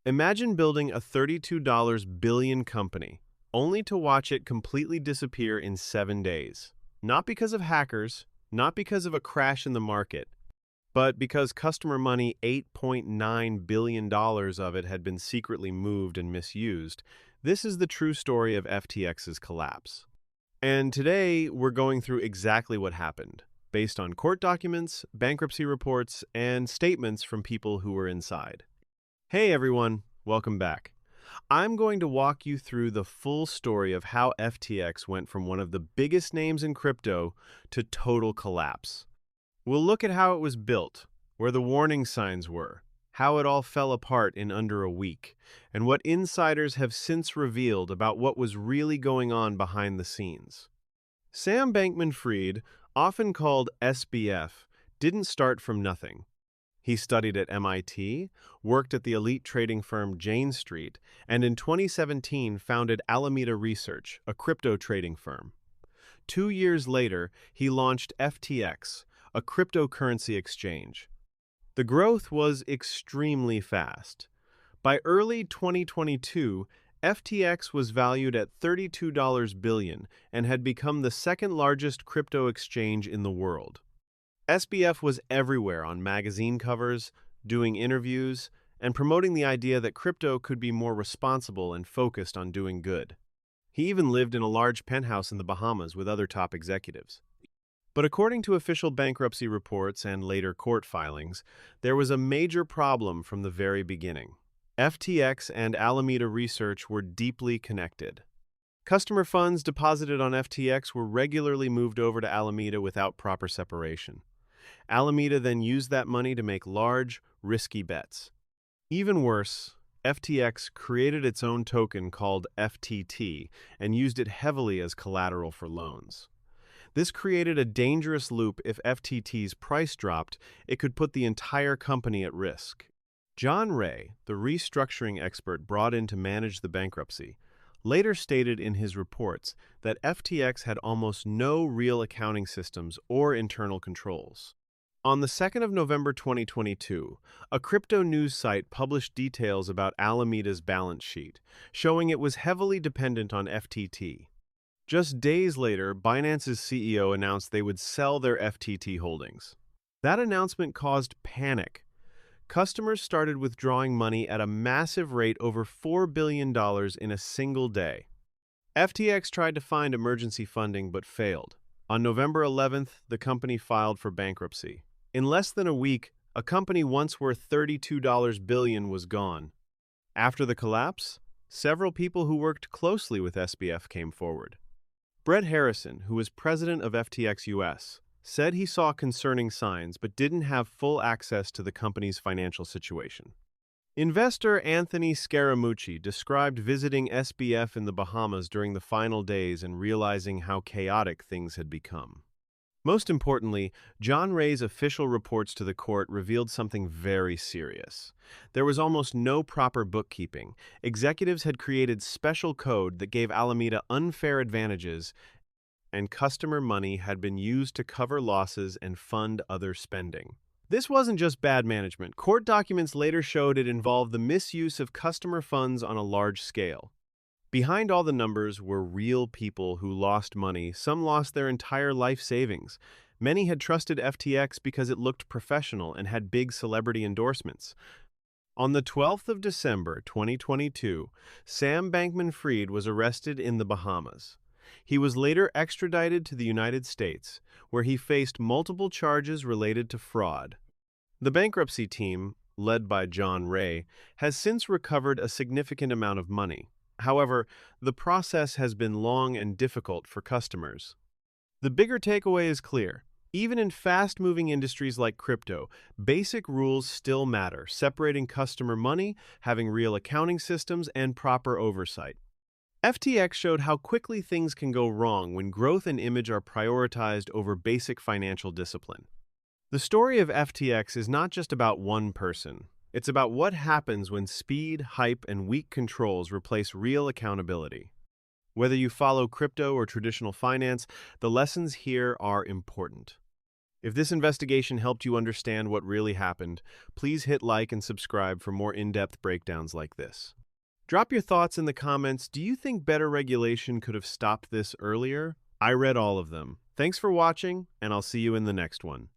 Imagine building a $32 billion company, only to watch it completely disappear in 7 days. Not because of hackers, not because of a crash in the market, but because customer money, $8.9 billion of it, had been secretly moved and misused. This is the true story of FTX's collapse. And today, we're going through exactly what happened, based on court documents, bankruptcy reports, and statements from people who were inside. Hey everyone, welcome back. I'm going to walk you through the full story of how FTX went from one of the biggest names in crypto to total collapse. We'll look at how it was built, where the warning signs were, how it all fell apart in under a week, and what insiders have since revealed about what was really going on behind the scenes. Sam Bankman-Fried, often called SBF, didn't start from nothing. He studied at MIT, worked at the elite trading firm Jane Street, and in 2017 founded Alameda Research, a crypto trading firm. 2 years later, he launched FTX, a cryptocurrency exchange. The growth was extremely fast. By early 2022, FTX was valued at $32 billion and had become the second largest crypto exchange in the world. SBF was everywhere on magazine covers, doing interviews, and promoting the idea that crypto could be more responsible and focused on doing good. He even lived in a large penthouse in the Bahamas with other top executives. But according to official bankruptcy reports and later court filings, there was a major problem from the very beginning. FTX and Alameda Research were deeply connected. Customer funds deposited on FTX were regularly moved over to Alameda without proper separation. Alameda then used that money to make large, risky bets. Even worse, FTX created its own token called FTT and used it heavily as collateral for loans. This created a dangerous loop. If FTT's price dropped, it could put the entire company at risk. John Ray, the restructuring expert brought in to manage the bankruptcy, later stated in his reports that FTX had almost no real accounting systems or internal controls. On the 2nd of November 2022, a crypto news site published details about Alameda's balance sheet, showing it was heavily dependent on FTT. Just days later, Binance's CEO announced they would sell their FTT holdings. That announcement caused panic. Customers started withdrawing money at a massive rate, over $4 billion in a single day. FTX tried to find emergency funding but failed. On November 11th, the company filed for bankruptcy. In less than a week, a company once worth $32 billion was gone. After the collapse, several people who worked closely with SBF came forward. Brett Harrison, who was president of FTX US, said he saw concerning signs but didn't have full access to the company's financial situation. Investor Anthony Scaramucci described visiting SBF in the Bahamas during the final days and realizing how chaotic things had become. Most importantly, John Ray's official reports to the court revealed something very serious. There was almost no proper bookkeeping. Executives had created special code that gave Alameda unfair advantages, and customer money had been used to cover losses and fund other spending. This wasn't just bad management. Court documents later showed it involved the misuse of customer funds on a large scale. Behind all the numbers were real people who lost money. Some lost their entire life savings. Many had trusted FTX because it looked professional and had big celebrity endorsements. On the 12th of December 2022, Sam Bankman-Fried was arrested in the Bahamas. He was later extradited to the United States, where he faced multiple charges related to fraud. The bankruptcy team, led by John Ray, has since recovered a significant amount of money. However, the process has been long and difficult for customers. The bigger takeaway is clear. Even in fast-moving industries like crypto, basic rules still matter: separating customer money, having real accounting systems, and proper oversight. FTX showed how quickly things can go wrong when growth and image are prioritized over basic financial discipline. The story of FTX is not just about one person. It's about what happens when speed, hype, and weak controls replace real accountability. Whether you follow crypto or traditional finance, the lessons here are important. If this investigation helped you understand what really happened, please hit like and subscribe for more in-depth breakdowns like this. Drop your thoughts in the comments. Do you think better regulation could have stopped this earlier? I read all of them. Thanks for watching, and I'll see you in the next one.